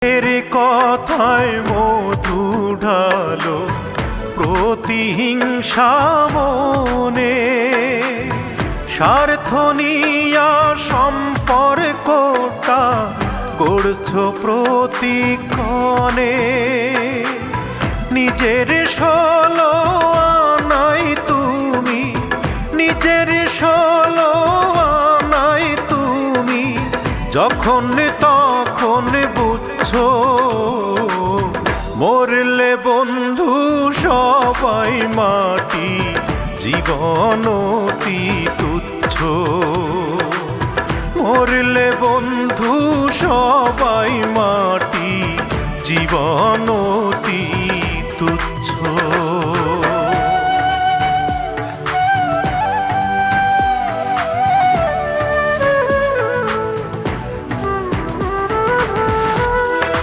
এর কথায় মধু ঢালো প্রতিহিংসা মনে, স্বার্থ নিয়া সম্পর্কটা গড়ছ প্রতিক্ষণে। নিজের ষোলো আনাই তুমি, নিজের ষোলো আনাই তুমি, যখন তখন বুঝছো মরলে বন্ধু সবাই মাটি, জীবন অতি তুচ্ছ। মরলে বন্ধু সবাই মাটি, জীবন